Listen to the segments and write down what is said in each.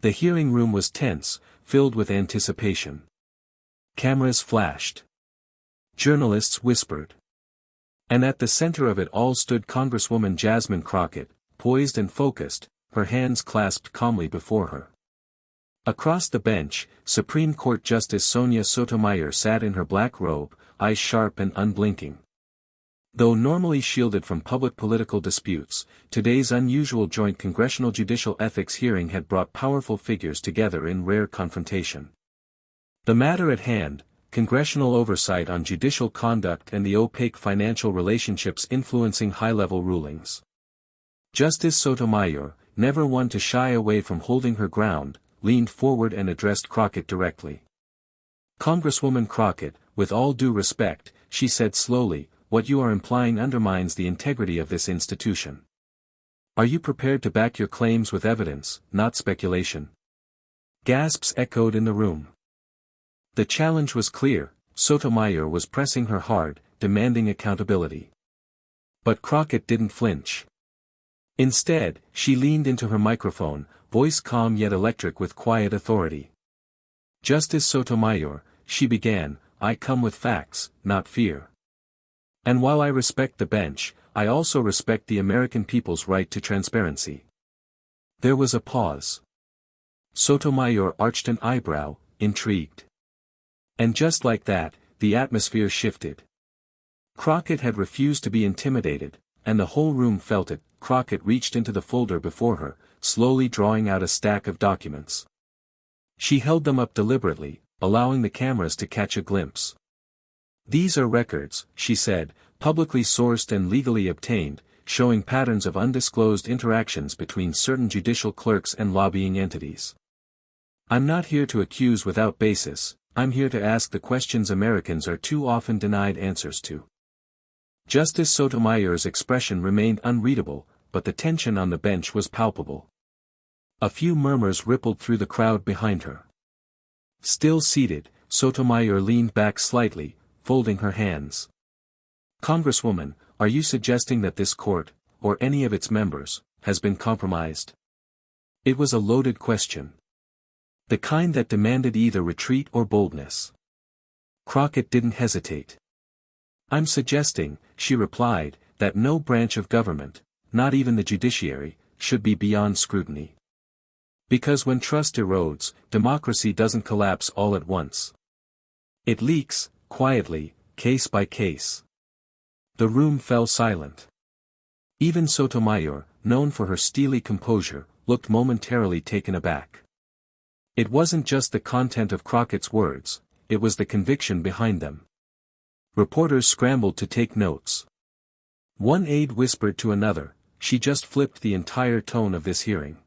The hearing room was tense, filled with anticipation. Cameras flashed. Journalists whispered. And at the center of it all stood Congresswoman Jasmine Crockett, poised and focused, her hands clasped calmly before her. Across the bench, Supreme Court Justice Sonia Sotomayor sat in her black robe, eyes sharp and unblinking. Though normally shielded from public political disputes, today's unusual joint congressional judicial ethics hearing had brought powerful figures together in rare confrontation. The matter at hand, congressional oversight on judicial conduct and the opaque financial relationships influencing high-level rulings. Justice Sotomayor, never one to shy away from holding her ground, leaned forward and addressed Crockett directly. "Congresswoman Crockett, with all due respect," she said slowly, "what you are implying undermines the integrity of this institution. Are you prepared to back your claims with evidence, not speculation?" Gasps echoed in the room. The challenge was clear. Sotomayor was pressing her hard, demanding accountability. But Crockett didn't flinch. Instead, she leaned into her microphone, voice calm yet electric with quiet authority. "Justice Sotomayor," she began, "I come with facts, not fear. And while I respect the bench, I also respect the American people's right to transparency." There was a pause. Sotomayor arched an eyebrow, intrigued. And just like that, the atmosphere shifted. Crockett had refused to be intimidated, and the whole room felt it. Crockett reached into the folder before her, slowly drawing out a stack of documents. She held them up deliberately, allowing the cameras to catch a glimpse. "These are records," she said, "publicly sourced and legally obtained, showing patterns of undisclosed interactions between certain judicial clerks and lobbying entities. I'm not here to accuse without basis, I'm here to ask the questions Americans are too often denied answers to." Justice Sotomayor's expression remained unreadable, but the tension on the bench was palpable. A few murmurs rippled through the crowd behind her. Still seated, Sotomayor leaned back slightly, folding her hands. "Congresswoman, are you suggesting that this court, or any of its members, has been compromised?" It was a loaded question. The kind that demanded either retreat or boldness. Crockett didn't hesitate. "I'm suggesting," she replied, "that no branch of government, not even the judiciary, should be beyond scrutiny. Because when trust erodes, democracy doesn't collapse all at once. It leaks, quietly, case by case." The room fell silent. Even Sotomayor, known for her steely composure, looked momentarily taken aback. It wasn't just the content of Crockett's words, it was the conviction behind them. Reporters scrambled to take notes. One aide whispered to another, "She just flipped the entire tone of this hearing."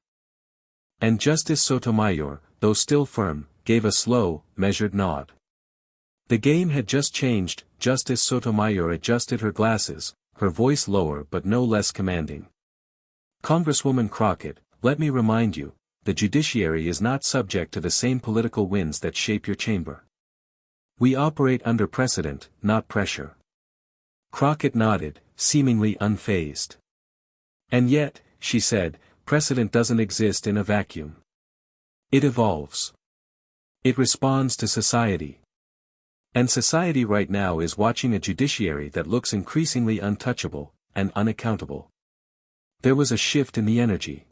And Justice Sotomayor, though still firm, gave a slow, measured nod. The game had just changed. Justice Sotomayor adjusted her glasses, her voice lower but no less commanding. "Congresswoman Crockett, let me remind you, the judiciary is not subject to the same political winds that shape your chamber. We operate under precedent, not pressure." Crockett nodded, seemingly unfazed. "And yet," she said, "precedent doesn't exist in a vacuum. It evolves. It responds to society. And society right now is watching a judiciary that looks increasingly untouchable, and unaccountable." There was a shift in the energy.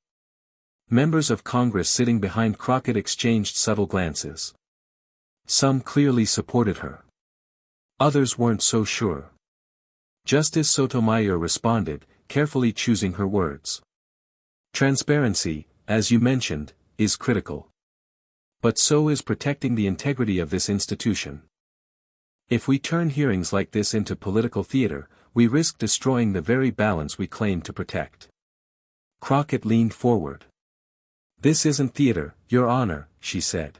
Members of Congress sitting behind Crockett exchanged subtle glances. Some clearly supported her. Others weren't so sure. Justice Sotomayor responded, carefully choosing her words. "Transparency, as you mentioned, is critical. But so is protecting the integrity of this institution. If we turn hearings like this into political theater, we risk destroying the very balance we claim to protect." Crockett leaned forward. "This isn't theater, Your Honor," she said.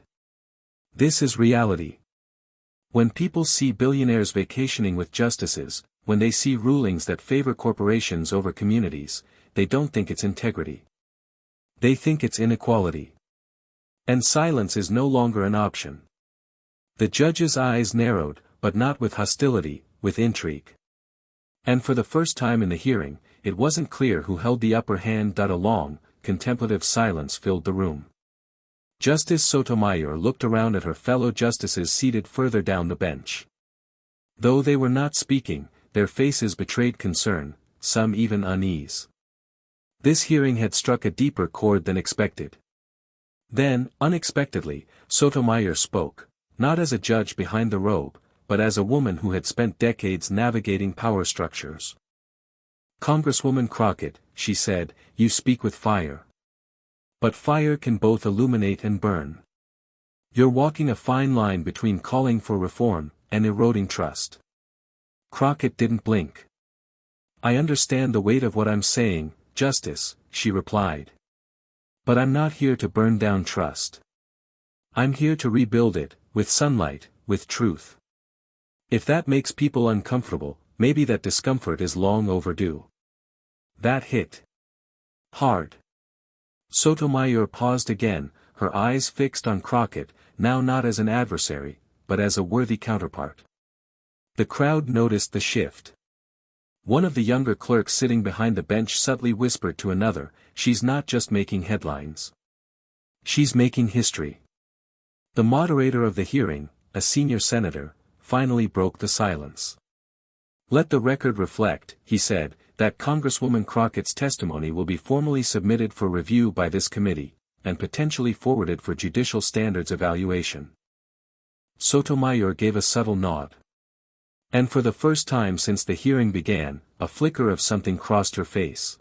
"This is reality. When people see billionaires vacationing with justices, when they see rulings that favor corporations over communities, they don't think it's integrity. They think it's inequality. And silence is no longer an option." The judge's eyes narrowed, but not with hostility, with intrigue. And for the first time in the hearing, it wasn't clear who held the upper hand. A long, contemplative silence filled the room. Justice Sotomayor looked around at her fellow justices seated further down the bench. Though they were not speaking, their faces betrayed concern, some even unease. This hearing had struck a deeper chord than expected. Then, unexpectedly, Sotomayor spoke, not as a judge behind the robe, but as a woman who had spent decades navigating power structures. "Congresswoman Crockett," she said, "you speak with fire. But fire can both illuminate and burn. You're walking a fine line between calling for reform and eroding trust." Crockett didn't blink. "I understand the weight of what I'm saying, Justice," she replied. "But I'm not here to burn down trust. I'm here to rebuild it, with sunlight, with truth. If that makes people uncomfortable, maybe that discomfort is long overdue." That hit hard. Sotomayor paused again, her eyes fixed on Crockett, now not as an adversary, but as a worthy counterpart. The crowd noticed the shift. One of the younger clerks sitting behind the bench subtly whispered to another, "She's not just making headlines. She's making history." The moderator of the hearing, a senior senator, finally broke the silence. "Let the record reflect," he said, "that Congresswoman Crockett's testimony will be formally submitted for review by this committee, and potentially forwarded for judicial standards evaluation." Sotomayor gave a subtle nod. And for the first time since the hearing began, a flicker of something crossed her face.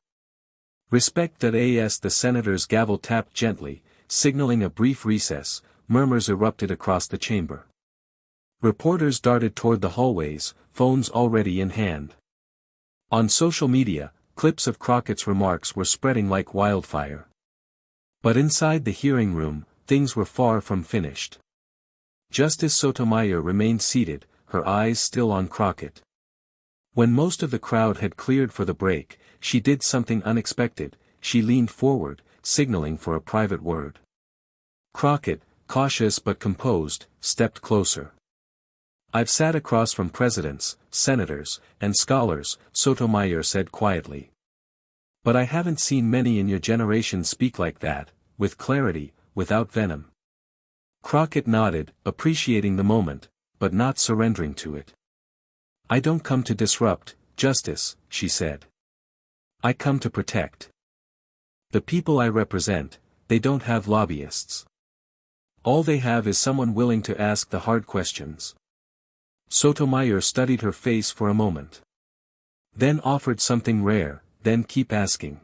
Respect.as the senator's gavel tapped gently, signaling a brief recess. Murmurs erupted across the chamber. Reporters darted toward the hallways, phones already in hand. On social media, clips of Crockett's remarks were spreading like wildfire. But inside the hearing room, things were far from finished. Justice Sotomayor remained seated, her eyes still on Crockett. When most of the crowd had cleared for the break, she did something unexpected. She leaned forward, signaling for a private word. Crockett, cautious but composed, stepped closer. "I've sat across from presidents, senators, and scholars," Sotomayor said quietly. "But I haven't seen many in your generation speak like that, with clarity, without venom." Crockett nodded, appreciating the moment, but not surrendering to it. "I don't come to disrupt, Justice," she said. "I come to protect. The people I represent, they don't have lobbyists. All they have is someone willing to ask the hard questions." Sotomayor studied her face for a moment. Then offered something rare, "Then keep asking.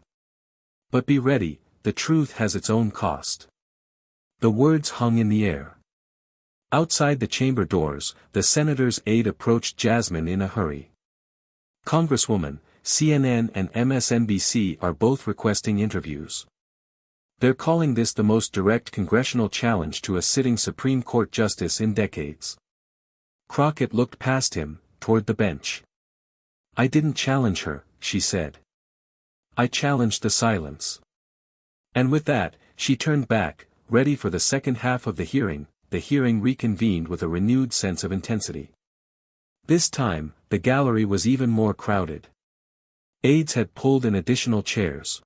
But be ready, the truth has its own cost." The words hung in the air. Outside the chamber doors, the senator's aide approached Jasmine in a hurry. "Congresswoman, CNN and MSNBC are both requesting interviews. They're calling this the most direct congressional challenge to a sitting Supreme Court justice in decades." Crockett looked past him, toward the bench. "I didn't challenge her," she said. "I challenged the silence." And with that, she turned back, ready for the second half of the hearing. The hearing reconvened with a renewed sense of intensity. This time, the gallery was even more crowded. Aides had pulled in additional chairs.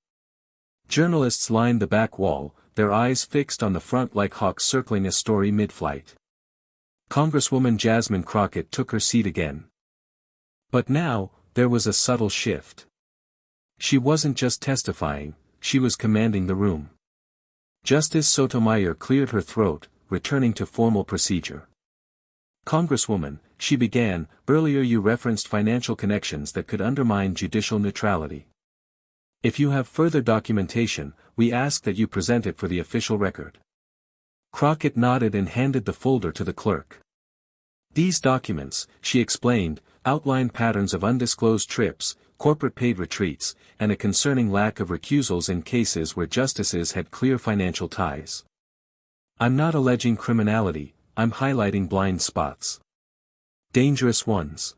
Journalists lined the back wall, their eyes fixed on the front like hawks circling a story mid-flight. Congresswoman Jasmine Crockett took her seat again. But now, there was a subtle shift. She wasn't just testifying, she was commanding the room. Justice Sotomayor cleared her throat, returning to formal procedure. "Congresswoman," she began, "earlier you referenced financial connections that could undermine judicial neutrality. If you have further documentation, we ask that you present it for the official record." Crockett nodded and handed the folder to the clerk. "These documents," she explained, "outline patterns of undisclosed trips, corporate paid retreats, and a concerning lack of recusals in cases where justices had clear financial ties. I'm not alleging criminality, I'm highlighting blind spots. Dangerous ones."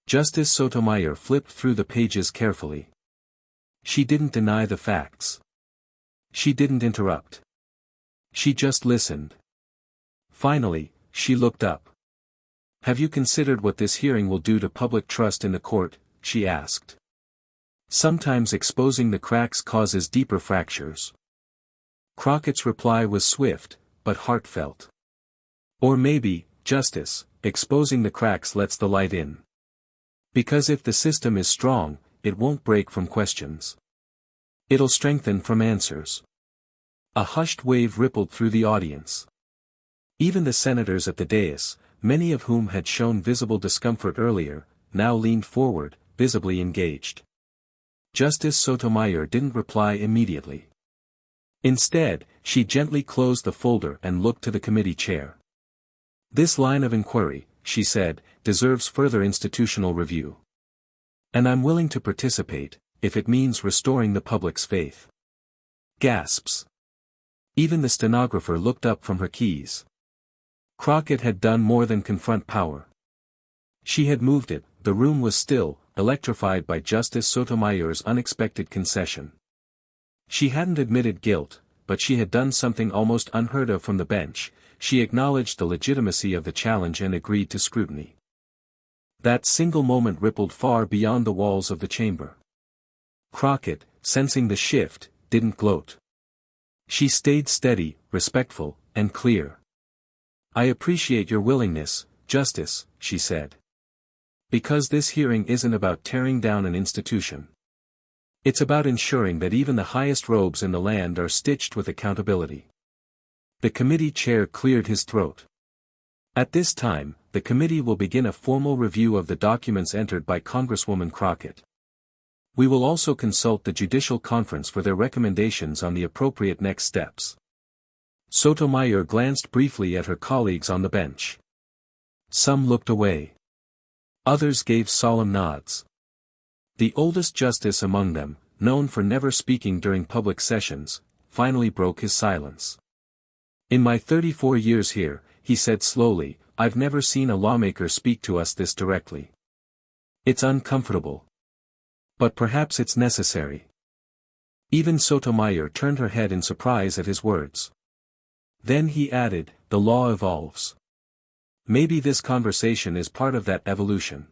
Justice Sotomayor flipped through the pages carefully. She didn't deny the facts. She didn't interrupt. She just listened. Finally, she looked up. "Have you considered what this hearing will do to public trust in the court?" she asked. "Sometimes exposing the cracks causes deeper fractures." Crockett's reply was swift, but heartfelt. Or maybe, Justice, exposing the cracks lets the light in. Because if the system is strong, it won't break from questions. It'll strengthen from answers. A hushed wave rippled through the audience. Even the senators at the dais, many of whom had shown visible discomfort earlier, now leaned forward, visibly engaged. Justice Sotomayor didn't reply immediately. Instead, she gently closed the folder and looked to the committee chair. This line of inquiry, she said, deserves further institutional review. And I'm willing to participate, if it means restoring the public's faith. Gasps. Even the stenographer looked up from her keys. Crockett had done more than confront power. She had moved it. The room was still, electrified by Justice Sotomayor's unexpected concession. She hadn't admitted guilt, but she had done something almost unheard of from the bench. She acknowledged the legitimacy of the challenge and agreed to scrutiny. That single moment rippled far beyond the walls of the chamber. Crockett, sensing the shift, didn't gloat. She stayed steady, respectful, and clear. "I appreciate your willingness, Justice," she said. "Because this hearing isn't about tearing down an institution. It's about ensuring that even the highest robes in the land are stitched with accountability." The committee chair cleared his throat. "At this time, the committee will begin a formal review of the documents entered by Congresswoman Crockett. We will also consult the Judicial Conference for their recommendations on the appropriate next steps." Sotomayor glanced briefly at her colleagues on the bench. Some looked away. Others gave solemn nods. The oldest justice among them, known for never speaking during public sessions, finally broke his silence. "In my 34 years here," he said slowly, "I've never seen a lawmaker speak to us this directly. It's uncomfortable. But perhaps it's necessary." Even Sotomayor turned her head in surprise at his words. Then he added, "The law evolves. Maybe this conversation is part of that evolution."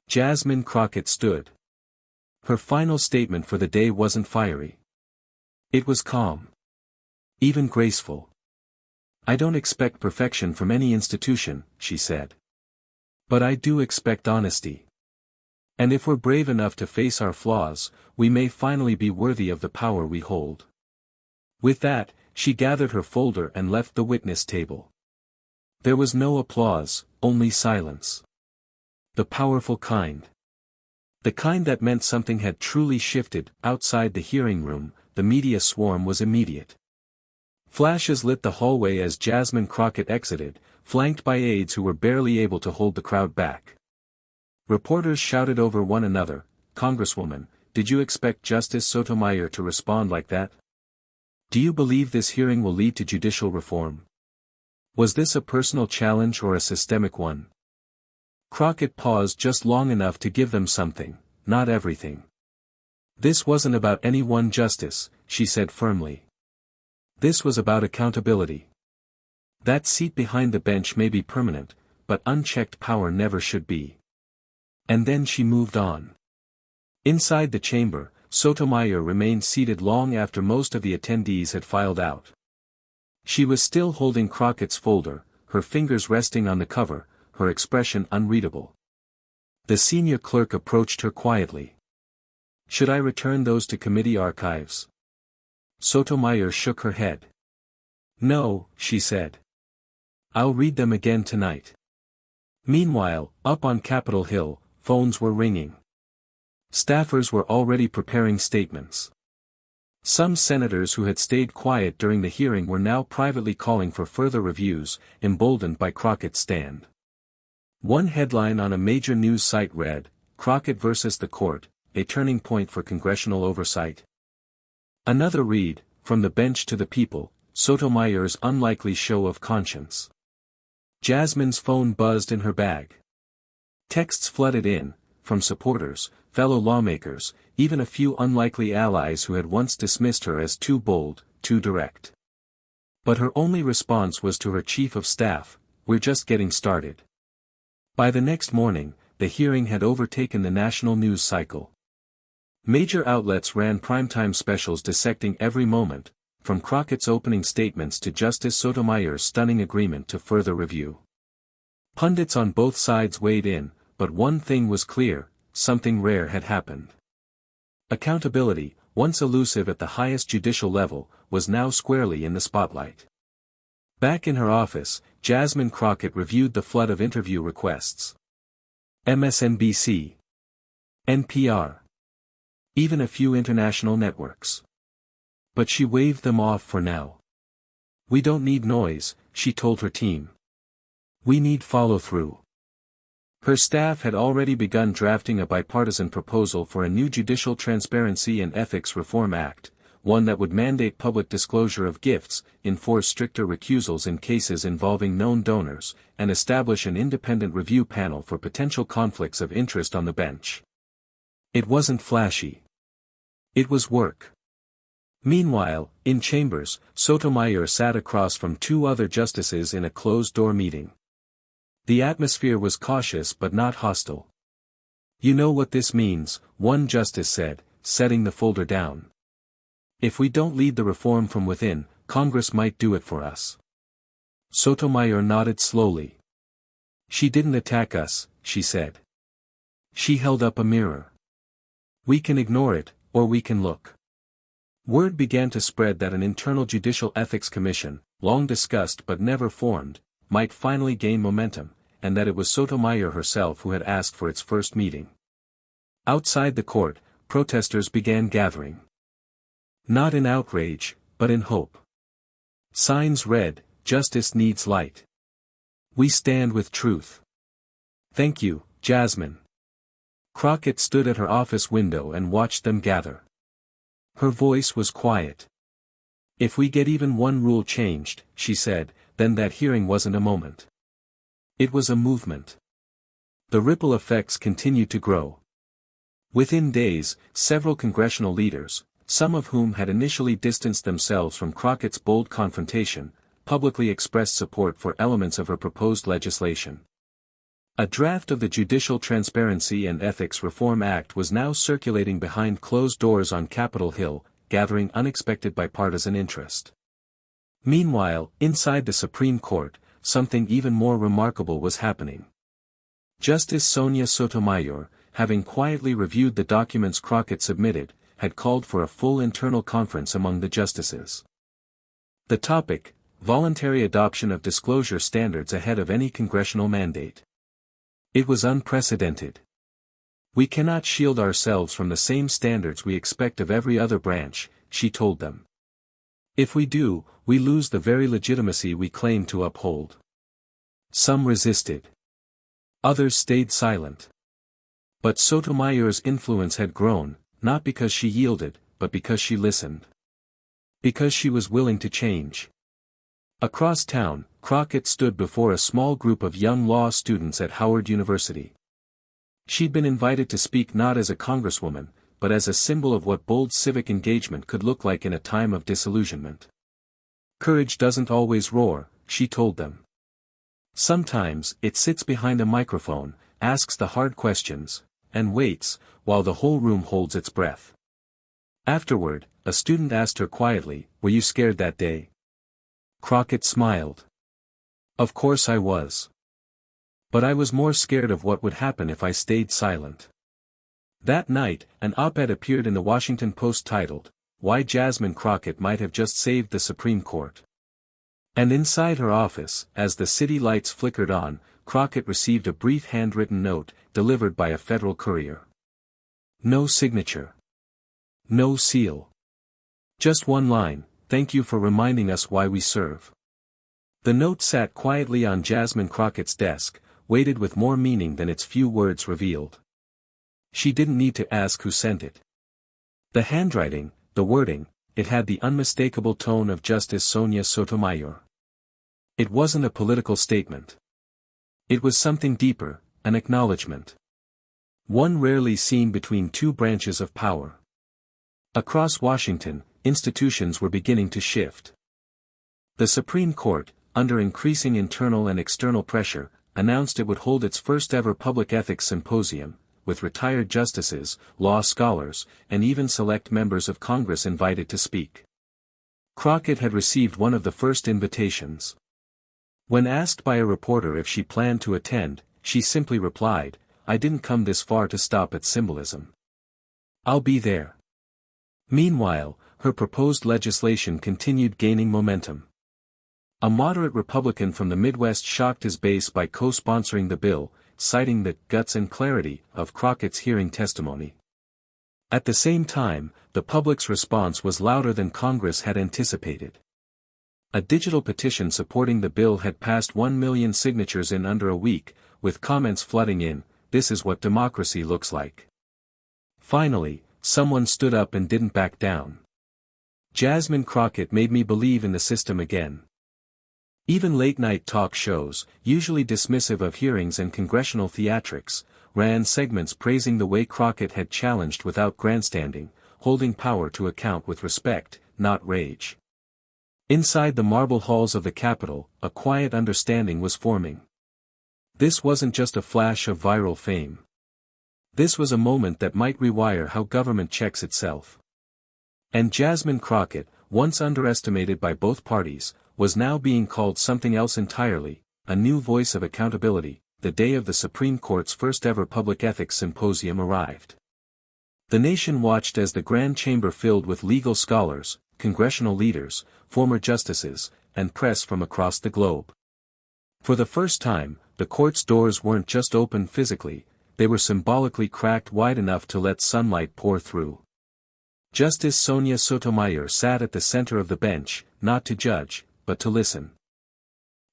Jasmine Crockett stood. Her final statement for the day wasn't fiery. It was calm. Even graceful. "I don't expect perfection from any institution," she said. "But I do expect honesty. And if we're brave enough to face our flaws, we may finally be worthy of the power we hold." With that, she gathered her folder and left the witness table. There was no applause, only silence. The powerful kind. The kind that meant something had truly shifted. Outside the hearing room, the media swarm was immediate. Flashes lit the hallway as Jasmine Crockett exited, flanked by aides who were barely able to hold the crowd back. Reporters shouted over one another, "Congresswoman, did you expect Justice Sotomayor to respond like that? Do you believe this hearing will lead to judicial reform? Was this a personal challenge or a systemic one?" Crockett paused just long enough to give them something, not everything. "This wasn't about any one justice," she said firmly. "This was about accountability. That seat behind the bench may be permanent, but unchecked power never should be." And then she moved on. Inside the chamber, Sotomayor remained seated long after most of the attendees had filed out. She was still holding Crockett's folder, her fingers resting on the cover, her expression unreadable. The senior clerk approached her quietly. "Should I return those to committee archives?" Sotomayor shook her head. "No," she said. "I'll read them again tonight." Meanwhile, up on Capitol Hill, phones were ringing. Staffers were already preparing statements. Some senators who had stayed quiet during the hearing were now privately calling for further reviews, emboldened by Crockett's stand. One headline on a major news site read, "Crockett versus the Court, a turning point for congressional oversight." Another read, "From the bench to the people, Sotomayor's unlikely show of conscience." Jasmine's phone buzzed in her bag. Texts flooded in, from supporters, fellow lawmakers, even a few unlikely allies who had once dismissed her as too bold, too direct. But her only response was to her chief of staff, "We're just getting started." By the next morning, the hearing had overtaken the national news cycle. Major outlets ran primetime specials dissecting every moment, from Crockett's opening statements to Justice Sotomayor's stunning agreement to further review. Pundits on both sides weighed in, but one thing was clear: something rare had happened. Accountability, once elusive at the highest judicial level, was now squarely in the spotlight. Back in her office, Jasmine Crockett reviewed the flood of interview requests. MSNBC, NPR, even a few international networks. But she waved them off for now. "We don't need noise," she told her team. "We need follow-through." Her staff had already begun drafting a bipartisan proposal for a new Judicial Transparency and Ethics Reform Act, one that would mandate public disclosure of gifts, enforce stricter recusals in cases involving known donors, and establish an independent review panel for potential conflicts of interest on the bench. It wasn't flashy. It was work. Meanwhile, in chambers, Sotomayor sat across from two other justices in a closed-door meeting. The atmosphere was cautious but not hostile. "You know what this means," one justice said, setting the folder down. "If we don't lead the reform from within, Congress might do it for us." Sotomayor nodded slowly. "She didn't attack us," she said. She held up a mirror. "We can ignore it, or we can look." Word began to spread that an internal Judicial Ethics Commission, long discussed but never formed, might finally gain momentum, and that it was Sotomayor herself who had asked for its first meeting. Outside the court, protesters began gathering. Not in outrage, but in hope. Signs read, "Justice needs light. We stand with truth." "Thank you, Jasmine." Crockett stood at her office window and watched them gather. Her voice was quiet. "If we get even one rule changed," she said, "then that hearing wasn't a moment. It was a movement." The ripple effects continued to grow. Within days, several congressional leaders, some of whom had initially distanced themselves from Crockett's bold confrontation, publicly expressed support for elements of her proposed legislation. A draft of the Judicial Transparency and Ethics Reform Act was now circulating behind closed doors on Capitol Hill, gathering unexpected bipartisan interest. Meanwhile, inside the Supreme Court, something even more remarkable was happening. Justice Sonia Sotomayor, having quietly reviewed the documents Crockett submitted, had called for a full internal conference among the justices. The topic: voluntary adoption of disclosure standards ahead of any congressional mandate. It was unprecedented. "We cannot shield ourselves from the same standards we expect of every other branch," she told them. "If we do, we lose the very legitimacy we claim to uphold." Some resisted. Others stayed silent. But Sotomayor's influence had grown, not because she yielded, but because she listened. Because she was willing to change. Across town, Crockett stood before a small group of young law students at Howard University. She'd been invited to speak not as a congresswoman, but as a symbol of what bold civic engagement could look like in a time of disillusionment. "Courage doesn't always roar," she told them. "Sometimes, it sits behind a microphone, asks the hard questions, and waits, while the whole room holds its breath." Afterward, a student asked her quietly, "Were you scared that day?" Crockett smiled. "Of course I was. But I was more scared of what would happen if I stayed silent." That night, an op-ed appeared in the Washington Post titled, "Why Jasmine Crockett Might Have Just Saved the Supreme Court." And inside her office, as the city lights flickered on, Crockett received a brief handwritten note, delivered by a federal courier. No signature. No seal. Just one line: "Thank you for reminding us why we serve." The note sat quietly on Jasmine Crockett's desk, weighted with more meaning than its few words revealed. She didn't need to ask who sent it. The handwriting, the wording, it had the unmistakable tone of Justice Sonia Sotomayor. It wasn't a political statement. It was something deeper, an acknowledgement. One rarely seen between two branches of power. Across Washington, institutions were beginning to shift. The Supreme Court, under increasing internal and external pressure, announced it would hold its first-ever public ethics symposium, with retired justices, law scholars, and even select members of Congress invited to speak. Crockett had received one of the first invitations. When asked by a reporter if she planned to attend, she simply replied, "I didn't come this far to stop at symbolism. I'll be there." Meanwhile, her proposed legislation continued gaining momentum. A moderate Republican from the Midwest shocked his base by co-sponsoring the bill, citing the "guts and clarity" of Crockett's hearing testimony. At the same time, the public's response was louder than Congress had anticipated. A digital petition supporting the bill had passed 1 million signatures in under a week, with comments flooding in, "This is what democracy looks like." Finally, someone stood up and didn't back down. Jasmine Crockett made me believe in the system again. Even late-night talk shows, usually dismissive of hearings and congressional theatrics, ran segments praising the way Crockett had challenged without grandstanding, holding power to account with respect, not rage. Inside the marble halls of the Capitol, a quiet understanding was forming. This wasn't just a flash of viral fame. This was a moment that might rewire how government checks itself. And Jasmine Crockett, once underestimated by both parties, was now being called something else entirely, a new voice of accountability. The day of the Supreme Court's first-ever public ethics symposium arrived. The nation watched as the Grand Chamber filled with legal scholars, congressional leaders, former justices, and press from across the globe. For the first time, the court's doors weren't just open physically, they were symbolically cracked wide enough to let sunlight pour through. Justice Sonia Sotomayor sat at the center of the bench, not to judge, but to listen.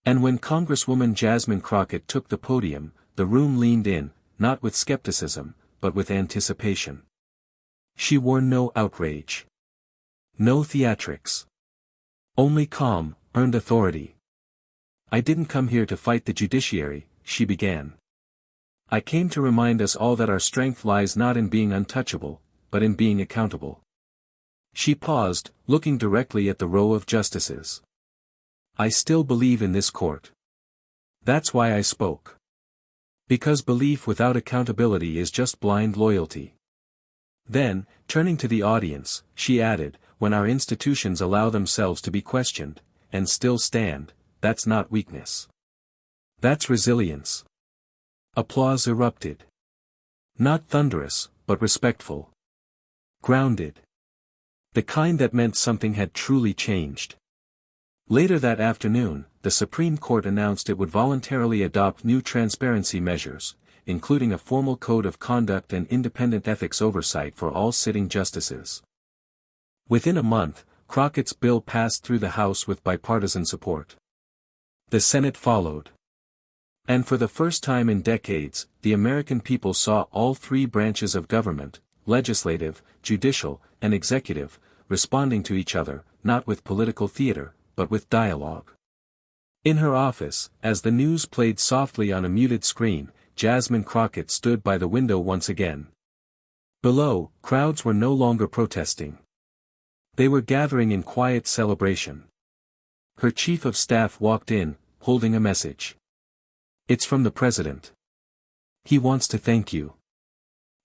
And when Congresswoman Jasmine Crockett took the podium, the room leaned in, not with skepticism, but with anticipation. She wore no outrage. No theatrics. Only calm, earned authority. "I didn't come here to fight the judiciary," she began. "I came to remind us all that our strength lies not in being untouchable, but in being accountable." She paused, looking directly at the row of justices. "I still believe in this court. That's why I spoke. Because belief without accountability is just blind loyalty." Then, turning to the audience, she added, "When our institutions allow themselves to be questioned, and still stand, that's not weakness. That's resilience." Applause erupted. Not thunderous, but respectful. Grounded. The kind that meant something had truly changed. Later that afternoon, the Supreme Court announced it would voluntarily adopt new transparency measures, including a formal code of conduct and independent ethics oversight for all sitting justices. Within a month, Crockett's bill passed through the House with bipartisan support. The Senate followed. And for the first time in decades, the American people saw all three branches of government, legislative, judicial, and executive, responding to each other, not with political theater, but with dialogue. In her office, as the news played softly on a muted screen, Jasmine Crockett stood by the window once again. Below, crowds were no longer protesting. They were gathering in quiet celebration. Her chief of staff walked in, holding a message. "It's from the president. He wants to thank you.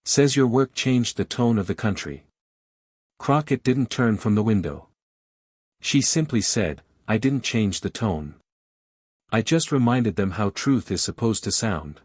Says your work changed the tone of the country." Crockett didn't turn from the window. She simply said, "I didn't change the tone. I just reminded them how truth is supposed to sound."